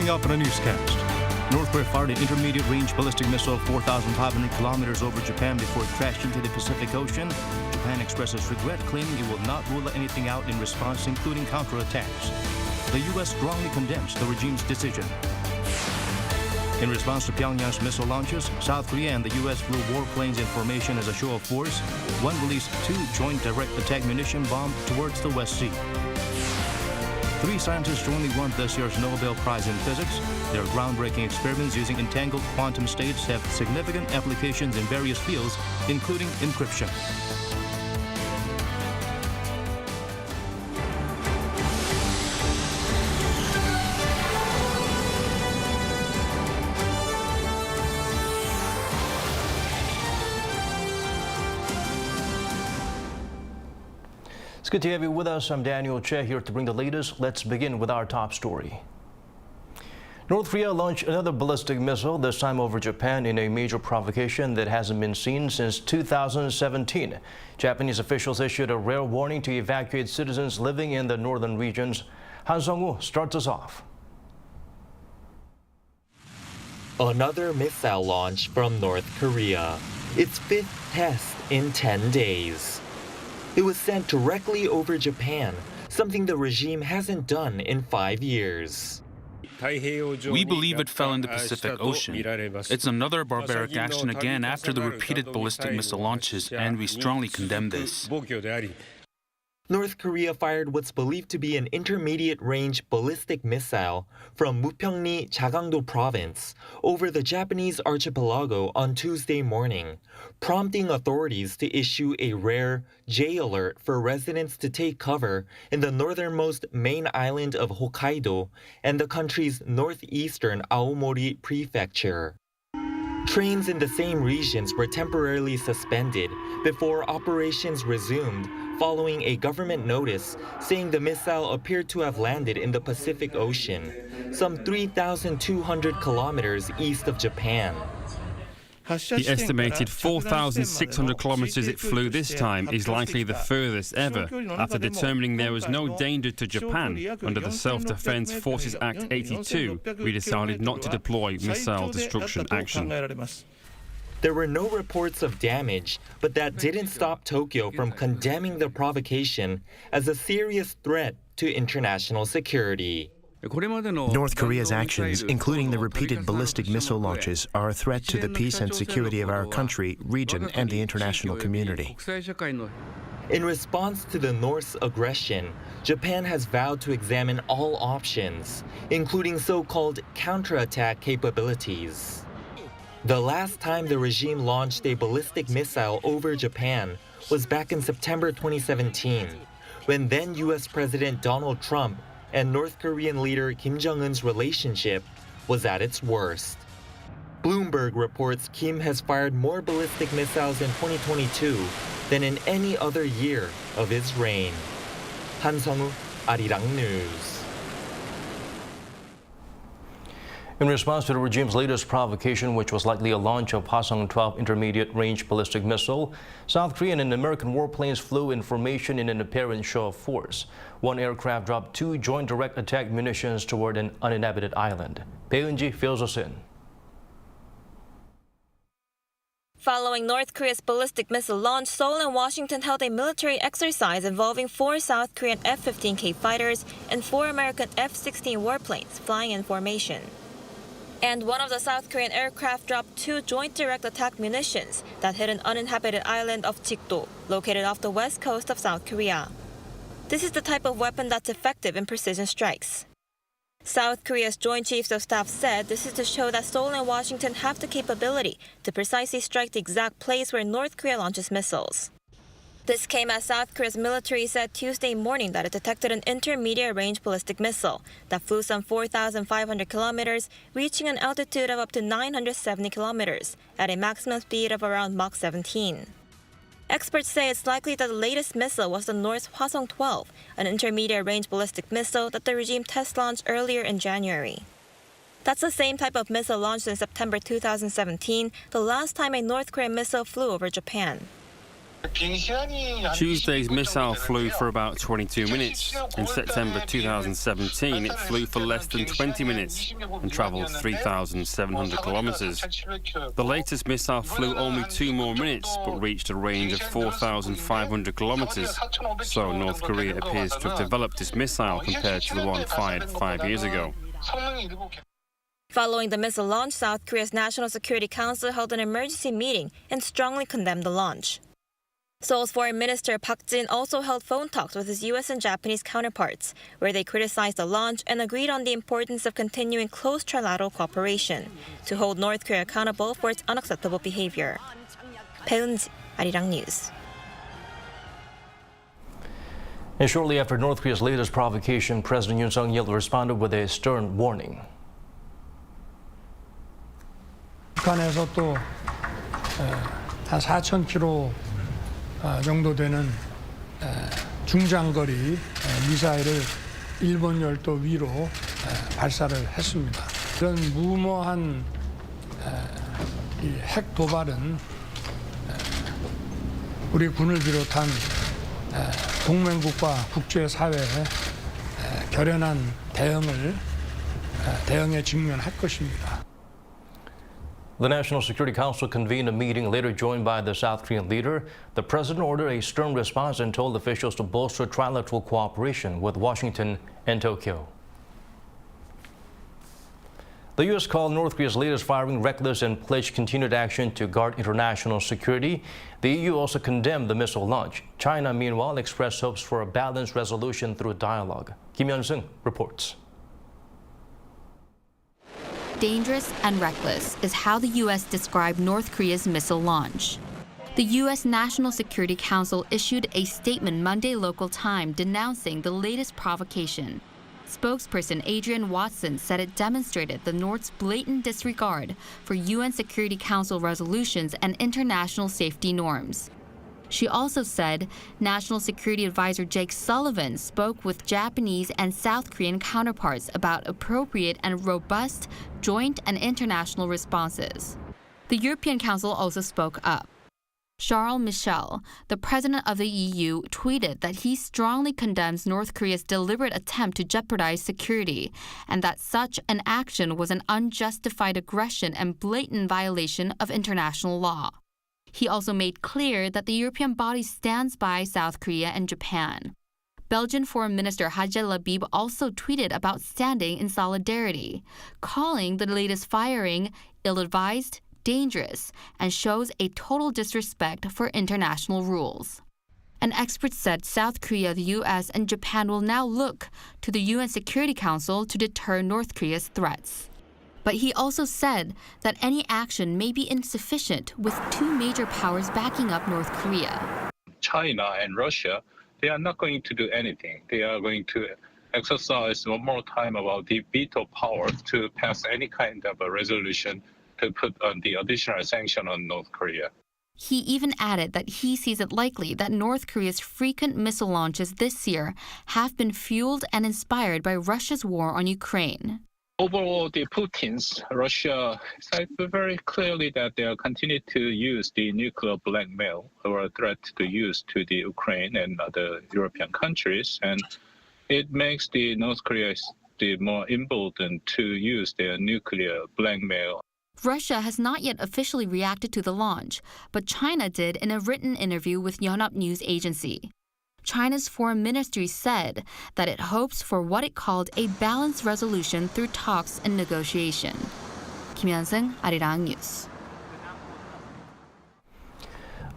Coming up in a newscast, North Korea fired an intermediate-range ballistic missile 4,500 kilometers over Japan before it crashed into the Pacific Ocean. Japan expresses regret, claiming it will not rule anything out in response, including counterattacks. The U.S. strongly condemns the regime's decision. In response to Pyongyang's missile launches, South Korea and the U.S. flew warplanes in formation as a show of force. One released 2 joint direct attack munition bombs towards the West Sea. 3 scientists jointly won this year's Nobel Prize in Physics. Their groundbreaking experiments using entangled quantum states have significant applications in various fields, including encryption. It's good to have you with us. I'm Daniel Che here to bring the latest. Let's begin with our top story. North Korea launched another ballistic missile, this time over Japan, in a major provocation that hasn't been seen since 2017. Japanese officials issued a rare warning to evacuate citizens living in the northern regions. Han Sung-woo starts us off. Another missile launch from North Korea. Its 5th test in 10 days. It was sent directly over Japan, something the regime hasn't done in 5 years. We believe it fell in the Pacific Ocean. It's another barbaric action again after the repeated ballistic missile launches, and we strongly condemn this. North Korea fired what's believed to be an intermediate-range ballistic missile from Mupyeongni, Jagangdo province over the Japanese archipelago on Tuesday morning, prompting authorities to issue a rare J alert for residents to take cover in the northernmost main island of Hokkaido and the country's northeastern Aomori prefecture. Trains in the same regions were temporarily suspended before operations resumed following a government notice saying the missile appeared to have landed in the Pacific Ocean, some 3,200 kilometers east of Japan. The estimated 4,600 kilometers it flew this time is likely the furthest ever. After determining there was no danger to Japan under the Self-Defense Forces Act 82, we decided not to deploy missile destruction action. There were no reports of damage, but that didn't stop Tokyo from condemning the provocation as a serious threat to international security. North Korea's actions, including the repeated ballistic missile launches, are a threat to the peace and security of our country, region, and the international community. In response to the North's aggression, Japan has vowed to examine all options, including so-called counterattack capabilities. The last time the regime launched a ballistic missile over Japan was back in September 2017, when then U.S. President Donald Trump and North Korean leader Kim Jong-un's relationship was at its worst. Bloomberg reports Kim has fired more ballistic missiles in 2022 than in any other year of his reign. Han Sung-woo, Arirang News. In response to the regime's latest provocation, which was likely a launch of Hwasong-12 intermediate-range ballistic missile, South Korean and American warplanes flew in formation in an apparent show of force. One aircraft dropped 2 joint direct attack munitions toward an uninhabited island. Bae Eun-ji fills us in. Following North Korea's ballistic missile launch, Seoul and Washington held a military exercise involving 4 South Korean F-15K fighters and 4 American F-16 warplanes flying in formation. And one of the South Korean aircraft dropped 2 joint direct attack munitions that hit an uninhabited island of Jikdo, located off the west coast of South Korea. This is the type of weapon that's effective in precision strikes. South Korea's Joint Chiefs of Staff said this is to show that Seoul and Washington have the capability to precisely strike the exact place where North Korea launches missiles. This came as South Korea's military said Tuesday morning that it detected an intermediate-range ballistic missile that flew some 4,500 kilometers, reaching an altitude of up to 970 kilometers at a maximum speed of around Mach 17. Experts say it's likely that the latest missile was the North's Hwasong-12, an intermediate-range ballistic missile that the regime test-launched earlier in January. That's the same type of missile launched in September 2017, the last time a North Korean missile flew over Japan. Tuesday's missile flew for about 22 minutes. In September 2017, it flew for less than 20 minutes and traveled 3,700 kilometers. The latest missile flew only 2 more minutes but reached a range of 4,500 kilometers. So North Korea appears to have developed this missile compared to the one fired 5 years ago. Following the missile launch, South Korea's National Security Council held an emergency meeting and strongly condemned the launch. Seoul's Foreign Minister Park Jin also held phone talks with his U.S. and Japanese counterparts, where they criticized the launch and agreed on the importance of continuing close trilateral cooperation to hold North Korea accountable for its unacceptable behavior. 배은지, Arirang News. And shortly after North Korea's latest provocation, President Yoon Suk-yeol responded with a stern warning. 북한에서 또 한 4,000km 정도 되는 중장거리 미사일을 일본 열도 위로 발사를 했습니다. 이런 무모한 핵 도발은 우리 군을 비롯한 동맹국가 국제사회에 결연한 대응에 직면할 것입니다. The National Security Council convened a meeting, later joined by the South Korean leader. The president ordered a stern response and told officials to bolster trilateral cooperation with Washington and Tokyo. The U.S. called North Korea's latest firing reckless and pledged continued action to guard international security. The EU also condemned the missile launch. China, meanwhile, expressed hopes for a balanced resolution through dialogue. Kim Hyun-sung reports. Dangerous and reckless is how the U.S. described North Korea's missile launch. The U.S. National Security Council issued a statement Monday local time denouncing the latest provocation. Spokesperson Adrian Watson said it demonstrated the North's blatant disregard for UN Security Council resolutions and international safety norms. She also said National Security Advisor Jake Sullivan spoke with Japanese and South Korean counterparts about appropriate and robust joint and international responses. The European Council also spoke up. Charles Michel, the president of the EU, tweeted that he strongly condemns North Korea's deliberate attempt to jeopardize security and that such an action was an unjustified aggression and blatant violation of international law. He also made clear that the European body stands by South Korea and Japan. Belgian Foreign Minister Hadja Labib also tweeted about standing in solidarity, calling the latest firing ill-advised, dangerous, and shows a total disrespect for international rules. An expert said South Korea, the U.S., and Japan will now look to the UN Security Council to deter North Korea's threats. But he also said that any action may be insufficient with 2 major powers backing up North Korea. China and Russia, they are not going to do anything. They are going to exercise one more time about the veto power to pass any kind of a resolution to put on the additional sanction on North Korea. He even added that he sees it likely that North Korea's frequent missile launches this year have been fueled and inspired by Russia's war on Ukraine. Overall, the Putin's Russia said very clearly that they are continue to use the nuclear blackmail or a threat to use to the Ukraine and other European countries, and it makes the North Korea the more emboldened to use their nuclear blackmail. Russia has not yet officially reacted to the launch, but China did in a written interview with Yonhap News Agency. China's foreign ministry said that it hopes for what it called a balanced resolution through talks and negotiation. Kim Hyun-sung, Arirang News.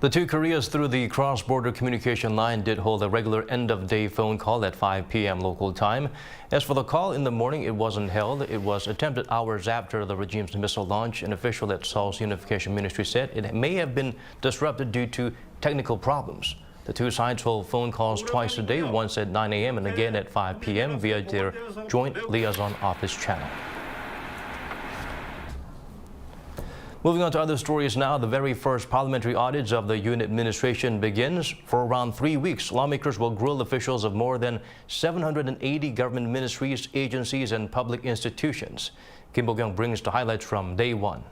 The 2 Koreas through the cross-border communication line did hold a regular end-of-day phone call at 5 p.m. local time. As for the call in the morning, it wasn't held. It was attempted hours after the regime's missile launch. An official at Seoul's Unification Ministry said it may have been disrupted due to technical problems. The 2 sides hold phone calls twice a day, once at 9 a.m. and again at 5 p.m. via their joint liaison office channel. Moving on to other stories now, the very first parliamentary audits of the Yoon administration begins. For around 3 weeks, lawmakers will grill officials of more than 780 government ministries, agencies, and public institutions. Kim Bo-kyung brings the highlights from day 1.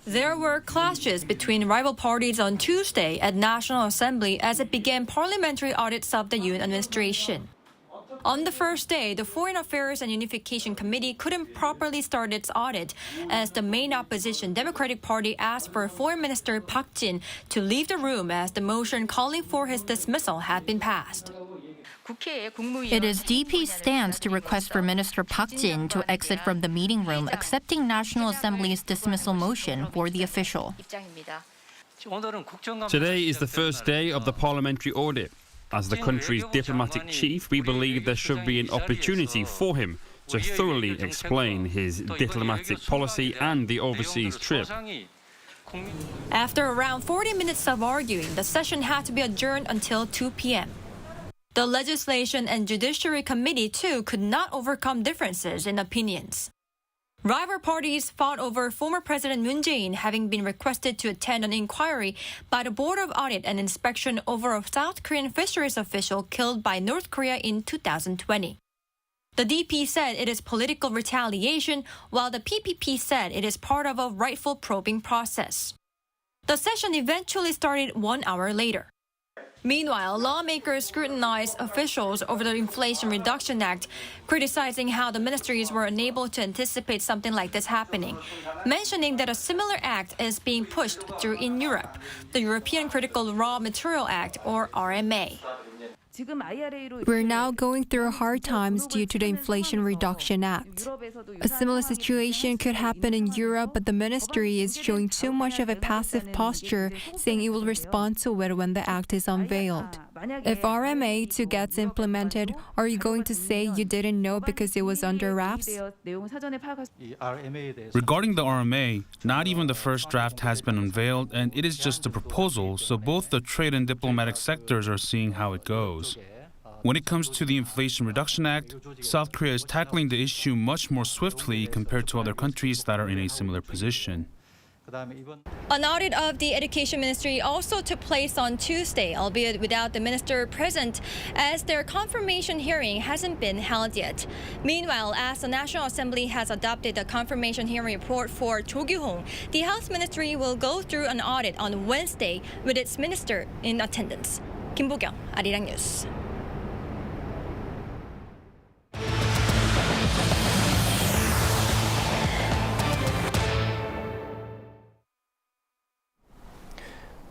There were clashes between rival parties on Tuesday at National Assembly as it began parliamentary audits of the Yoon administration. On the first day, the Foreign Affairs and Unification Committee couldn't properly start its audit as the main opposition Democratic Party asked for Foreign Minister Park Jin to leave the room as the motion calling for his dismissal had been passed. It is DP's stance to request for Minister Park Jin to exit from the meeting room, accepting National Assembly's dismissal motion for the official. Today is the first day of the parliamentary audit. As the country's diplomatic chief, we believe there should be an opportunity for him to thoroughly explain his diplomatic policy and the overseas trip. After around 40 minutes of arguing, the session had to be adjourned until 2 p.m. The Legislation and Judiciary Committee, too, could not overcome differences in opinions. Rival parties fought over former President Moon Jae-in having been requested to attend an inquiry by the Board of Audit and Inspection over a South Korean fisheries official killed by North Korea in 2020. The DP said it is political retaliation, while the PPP said it is part of a rightful probing process. The session eventually started 1 hour later. Meanwhile, lawmakers scrutinized officials over the Inflation Reduction Act, criticizing how the ministries were unable to anticipate something like this happening, mentioning that a similar act is being pushed through in Europe, the European Critical Raw Material Act, or RMA. We're now going through hard times due to the Inflation Reduction Act. A similar situation could happen in Europe, but the ministry is showing too much of a passive posture, saying it will respond to it when the act is unveiled. If RMA2 gets implemented, are you going to say you didn't know because it was under wraps? Regarding the RMA, not even the first draft has been unveiled, and it is just a proposal, so both the trade and diplomatic sectors are seeing how it goes. When it comes to the Inflation Reduction Act, South Korea is tackling the issue much more swiftly compared to other countries that are in a similar position. An audit of the Education Ministry also took place on Tuesday, albeit without the minister present, as their confirmation hearing hasn't been held yet. Meanwhile, as the National Assembly has adopted the confirmation hearing report for Cho Kyu-hong, the Health Ministry will go through an audit on Wednesday with its minister in attendance. Kim Bo-kyung, Arirang News.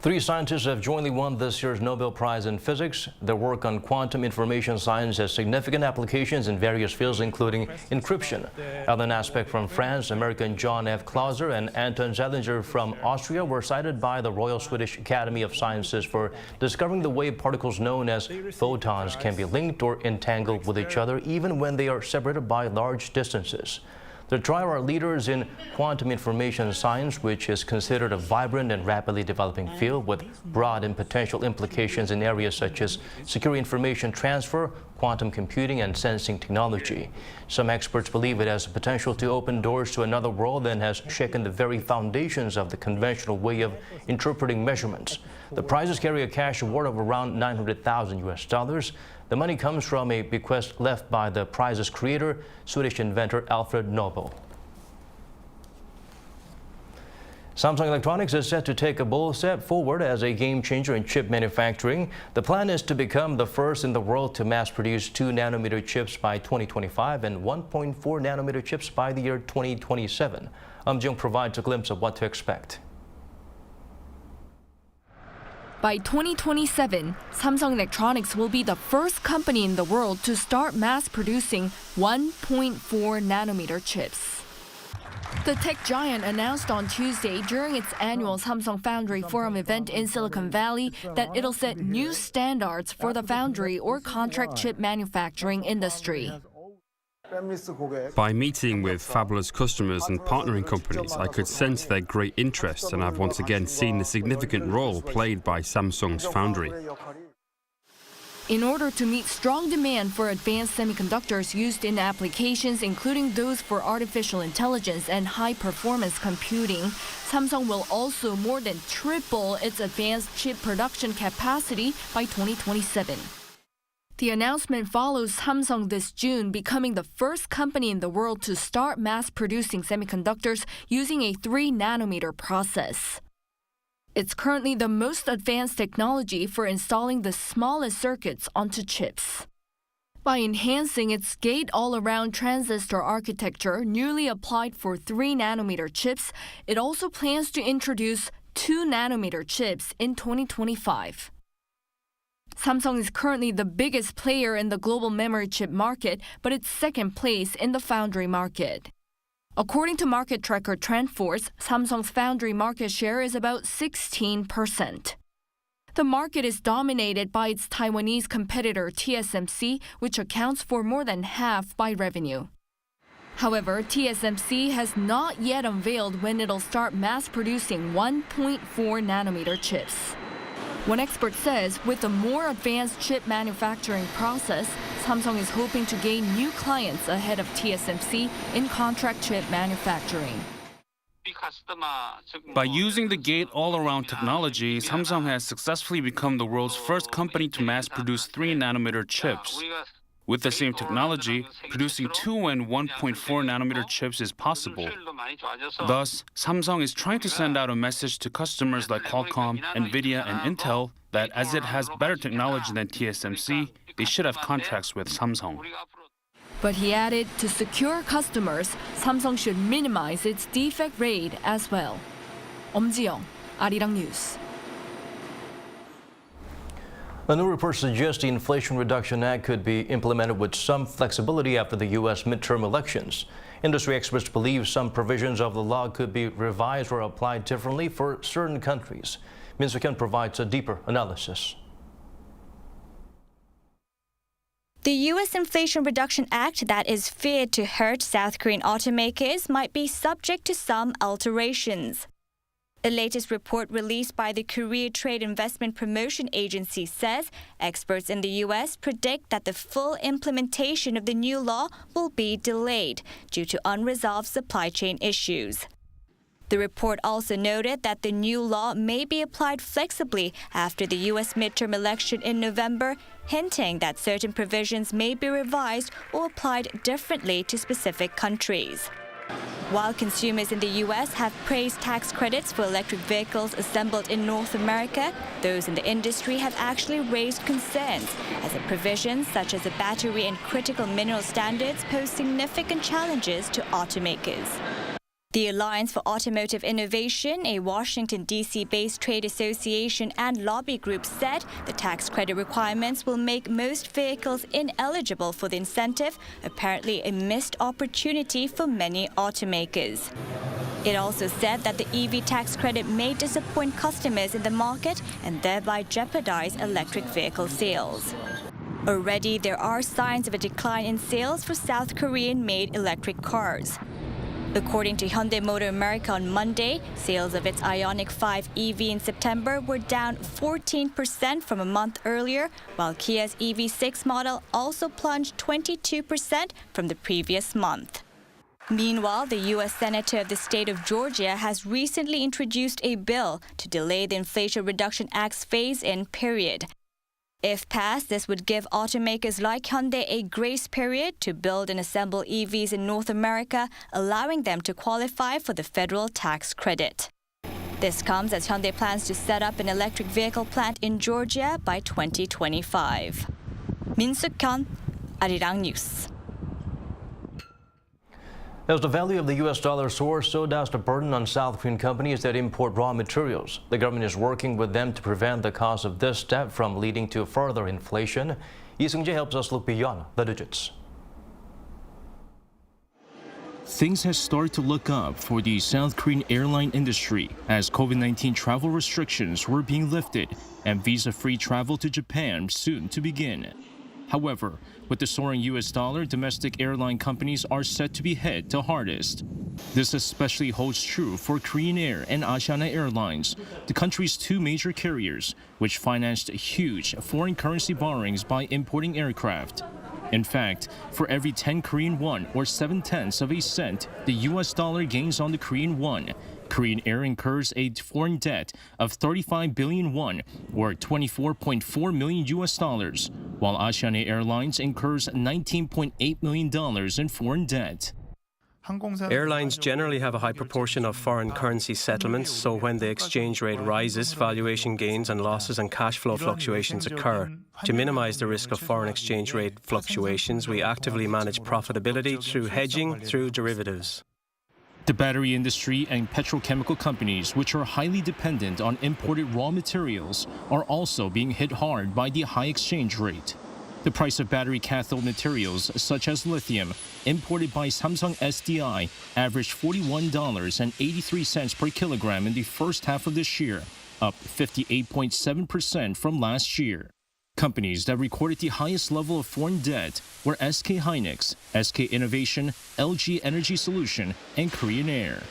Three scientists have jointly won this year's Nobel Prize in Physics. Their work on quantum information science has significant applications in various fields, including encryption. Another aspect from France, American John F. Clauser and Anton Zeilinger from Austria were cited by the Royal Swedish Academy of Sciences for discovering the way particles known as photons can be linked or entangled with each other even when they are separated by large distances. The trio are leaders in quantum information science, which is considered a vibrant and rapidly developing field with broad and potential implications in areas such as secure information transfer, quantum computing, and sensing technology. Some experts believe it has the potential to open doors to another world and has shaken the very foundations of the conventional way of interpreting measurements. The prizes carry a cash award of around $900,000. The money comes from a bequest left by the prize's creator, Swedish inventor Alfred Nobel. Samsung Electronics is set to take a bold step forward as a game changer in chip manufacturing. The plan is to become the first in the world to mass produce 2-nanometer chips by 2025 and 1.4-nanometer chips by the year 2027. Jung provides a glimpse of what to expect. By 2027, Samsung Electronics will be the first company in the world to start mass producing 1.4-nanometer chips. The tech giant announced on Tuesday during its annual Samsung Foundry Forum event in Silicon Valley that it'll set new standards for the foundry or contract chip manufacturing industry. By meeting with fabulous customers and partnering companies, I could sense their great interest, and I've once again seen the significant role played by Samsung's foundry. In order to meet strong demand for advanced semiconductors used in applications including those for artificial intelligence and high-performance computing, Samsung will also more than triple its advanced chip production capacity by 2027. The announcement follows Samsung this June becoming the first company in the world to start mass-producing semiconductors using a 3-nanometer process. It's currently the most advanced technology for installing the smallest circuits onto chips. By enhancing its gate-all-around transistor architecture newly applied for 3-nanometer chips, it also plans to introduce 2-nanometer chips in 2025. Samsung is currently the biggest player in the global memory chip market, but it's second place in the foundry market. According to market tracker TrendForce, Samsung's foundry market share is about 16%. The market is dominated by its Taiwanese competitor TSMC, which accounts for more than half by revenue. However, TSMC has not yet unveiled when it'll start mass-producing 1.4-nanometer chips. One expert says with a more advanced chip manufacturing process, Samsung is hoping to gain new clients ahead of TSMC in contract chip manufacturing. By using the gate-all-around technology, Samsung has successfully become the world's first company to mass-produce 3-nanometer chips. With the same technology, producing 2 and 1.4-nanometer chips is possible. Thus, Samsung is trying to send out a message to customers like Qualcomm, Nvidia, and Intel that as it has better technology than TSMC, they should have contracts with Samsung. But he added, to secure customers, Samsung should minimize its defect rate as well. 엄지영, Arirang News. A new report suggests the Inflation Reduction Act could be implemented with some flexibility after the U.S. midterm elections. Industry experts believe some provisions of the law could be revised or applied differently for certain countries. Min Soo-kyun provides a deeper analysis. The U.S. Inflation Reduction Act that is feared to hurt South Korean automakers might be subject to some alterations. A latest report released by the Korea Trade Investment Promotion Agency says experts in the U.S. predict that the full implementation of the new law will be delayed due to unresolved supply chain issues. The report also noted that the new law may be applied flexibly after the U.S. midterm election in November, hinting that certain provisions may be revised or applied differently to specific countries. While consumers in the U.S. have praised tax credits for electric vehicles assembled in North America, those in the industry have actually raised concerns, as the provisions such as the battery and critical mineral standards pose significant challenges to automakers. The Alliance for Automotive Innovation, a Washington, D.C.-based trade association and lobby group, said the tax credit requirements will make most vehicles ineligible for the incentive, apparently a missed opportunity for many automakers. It also said that the EV tax credit may disappoint customers in the market and thereby jeopardize electric vehicle sales. Already, there are signs of a decline in sales for South Korean-made electric cars. According to Hyundai Motor America on Monday, sales of its Ioniq 5 EV in September were down 14% from a month earlier, while Kia's EV6 model also plunged 22% from the previous month. Meanwhile, the U.S. Senator of the state of Georgia has recently introduced a bill to delay the Inflation Reduction Act's phase-in period. If passed, this would give automakers like Hyundai a grace period to build and assemble EVs in North America, allowing them to qualify for the federal tax credit. This comes as Hyundai plans to set up an electric vehicle plant in Georgia by 2025. Min Soo-kyun, Arirang News. As the value of the U.S. dollar soars, so does the burden on South Korean companies that import raw materials. The government is working with them to prevent the cost of this step from leading to further inflation. Lee Seung-jae helps us look beyond the digits. Things have started to look up for the South Korean airline industry as COVID-19 travel restrictions were being lifted and visa-free travel to Japan soon to begin. However, with the soaring U.S. dollar, domestic airline companies are set to be hit the hardest. This especially holds true for Korean Air and Asiana Airlines, the country's two major carriers, which financed huge foreign currency borrowings by importing aircraft. In fact, for every 10 Korean won or 7/10 of a cent the U.S. dollar gains on the Korean won, Korean Air incurs a foreign debt of 35 billion won or $24.4 million. while Asiana Airlines incurs $19.8 million in foreign debt. Airlines generally have a high proportion of foreign currency settlements, so when the exchange rate rises, valuation gains and losses and cash flow fluctuations occur. To minimize the risk of foreign exchange rate fluctuations, we actively manage profitability through hedging through derivatives. The battery industry and petrochemical companies, which are highly dependent on imported raw materials, are also being hit hard by the high exchange rate. The price of battery cathode materials, such as lithium, imported by Samsung SDI, averaged $41.83 per kilogram in the first half of this year, up 58.7% from last year. Companies that recorded the highest level of foreign debt were SK Hynix, SK Innovation, LG Energy Solution, and Korean Air.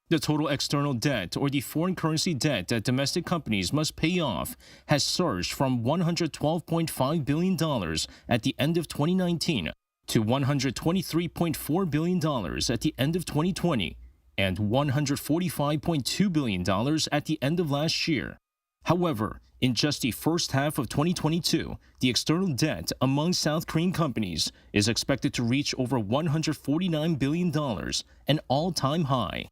The total external debt, or the foreign currency debt that domestic companies must pay off, has surged from $112.5 billion at the end of 2019 to $123.4 billion at the end of 2020 and $145.2 billion at the end of last year. However, in just the first half of 2022, the external debt among South Korean companies is expected to reach over $149 billion, an all-time high.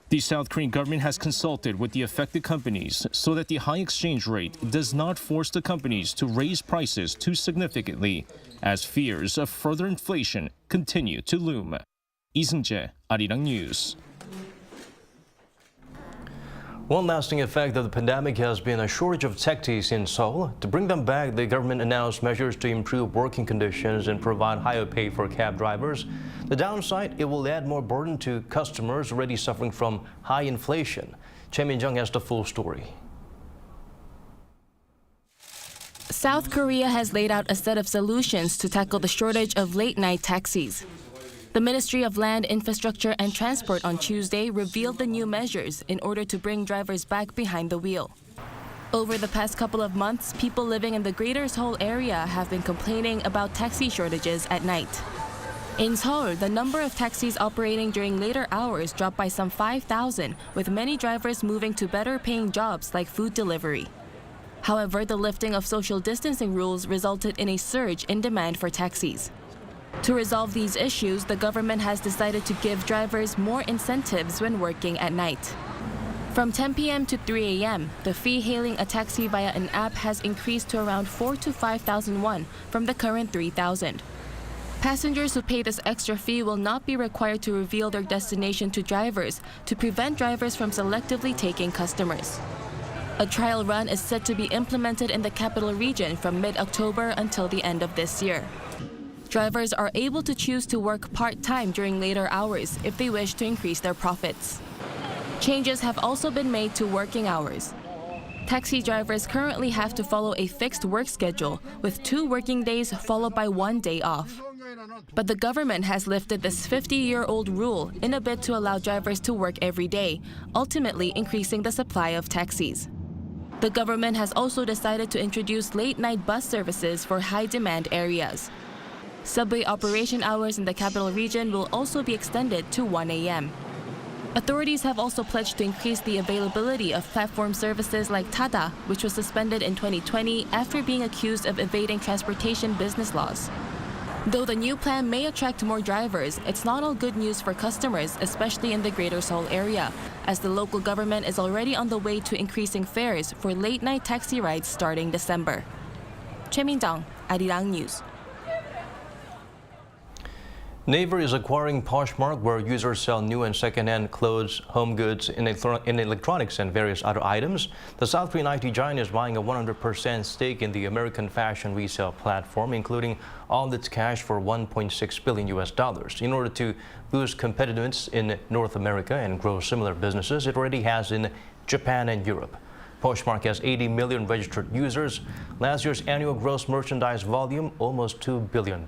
The South Korean government has consulted with the affected companies so that the high exchange rate does not force the companies to raise prices too significantly, as fears of further inflation continue to loom. Lee Seung-jae, Arirang News. One lasting effect of the pandemic has been a shortage of taxis in Seoul. To bring them back, the government announced measures to improve working conditions and provide higher pay for cab drivers. The downside, it will add more burden to customers already suffering from high inflation. Choi Min-jung has the full story. South Korea has laid out a set of solutions to tackle the shortage of late-night taxis. The Ministry of Land, Infrastructure and Transport on Tuesday revealed the new measures in order to bring drivers back behind the wheel. Over the past couple of months, people living in the Greater Seoul area have been complaining about taxi shortages at night. In Seoul, the number of taxis operating during later hours dropped by some 5,000, with many drivers moving to better-paying jobs like food delivery. However, the lifting of social distancing rules resulted in a surge in demand for taxis. To resolve these issues, the government has decided to give drivers more incentives when working at night. From 10 p.m. to 3 a.m., the fee hailing a taxi via an app has increased to around 4,000 to 5,000 won from the current 3,000. Passengers who pay this extra fee will not be required to reveal their destination to drivers to prevent drivers from selectively taking customers. A trial run is set to be implemented in the capital region from mid-October until the end of this year. Drivers are able to choose to work part-time during later hours if they wish to increase their profits. Changes have also been made to working hours. Taxi drivers currently have to follow a fixed work schedule with 2 working days followed by 1 day off. But the government has lifted this 50-year-old rule in a bid to allow drivers to work every day, ultimately increasing the supply of taxis. The government has also decided to introduce late-night bus services for high-demand areas. Subway operation hours in the capital region will also be extended to 1 a.m. Authorities have also pledged to increase the availability of platform services like Tada, which was suspended in 2020 after being accused of evading transportation business laws. Though the new plan may attract more drivers, it's not all good news for customers, especially in the Greater Seoul area, as the local government is already on the way to increasing fares for late-night taxi rides starting December. Choi Min-jung, Arirang News. Naver is acquiring Poshmark, where users sell new and second-hand clothes, home goods, in electronics and various other items. The South Korean IT giant is buying a 100% stake in the American fashion resale platform, including all its cash for $1.6 billion in order to boost competitiveness in North America and grow similar businesses it already has in Japan and Europe. Poshmark has 80 million registered users. Last year's annual gross merchandise volume, almost $2 billion.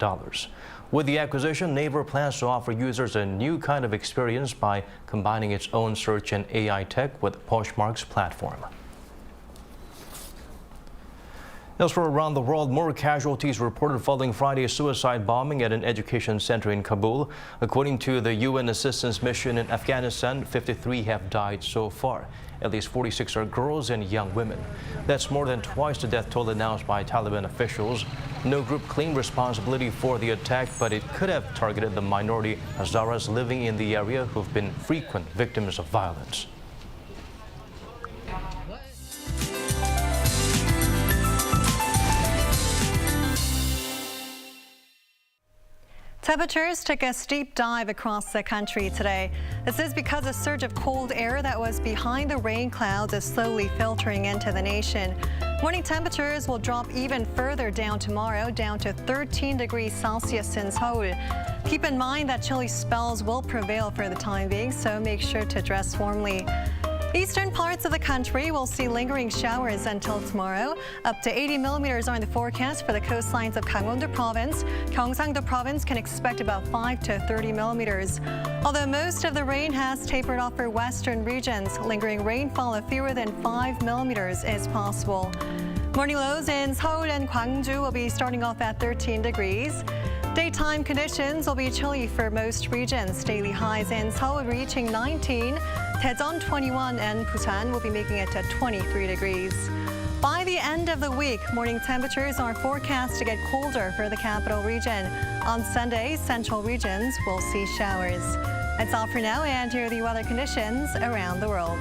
With the acquisition, Naver plans to offer users a new kind of experience by combining its own search and AI tech with Poshmark's platform. Elsewhere around the world, more casualties reported following Friday's suicide bombing at an education center in Kabul. According to the UN assistance mission in Afghanistan, 53 have died so far. At least 46 are girls and young women. That's more than twice the death toll announced by Taliban officials. No group claimed responsibility for the attack, but it could have targeted the minority Hazaras living in the area who've been frequent victims of violence. Temperatures took a steep dive across the country today. This is because a surge of cold air that was behind the rain clouds is slowly filtering into the nation. Morning temperatures will drop even further down tomorrow, down to 13 degrees Celsius in Seoul. Keep in mind that chilly spells will prevail for the time being, so make sure to dress warmly. Eastern parts of the country will see lingering showers until tomorrow. Up to 80 millimeters are in the forecast for the coastlines of Gangwon-do Province. Gyeongsang-do Province can expect about 5 to 30 millimeters. Although most of the rain has tapered off for western regions, lingering rainfall of fewer than 5 millimeters is possible. Morning lows in Seoul and Gwangju will be starting off at 13 degrees. Daytime conditions will be chilly for most regions. Daily highs in Seoul reaching 19, Daejeon 21, and Busan will be making it to 23 degrees. By the end of the week, morning temperatures are forecast to get colder for the capital region. On Sunday, central regions will see showers. That's all for now, and here are the weather conditions around the world.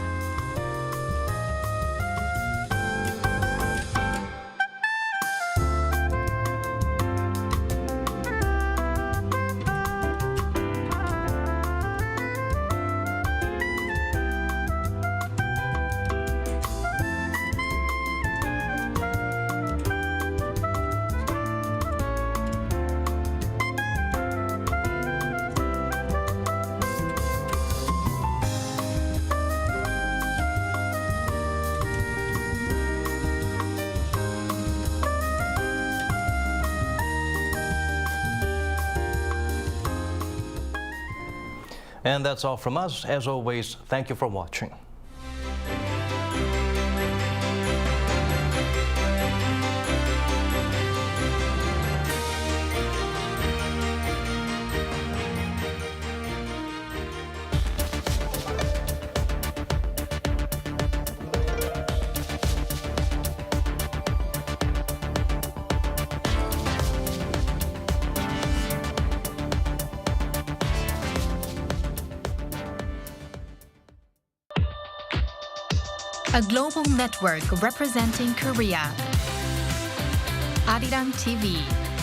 And that's all from us. As always, thank you for watching. A global network representing Korea. Arirang TV.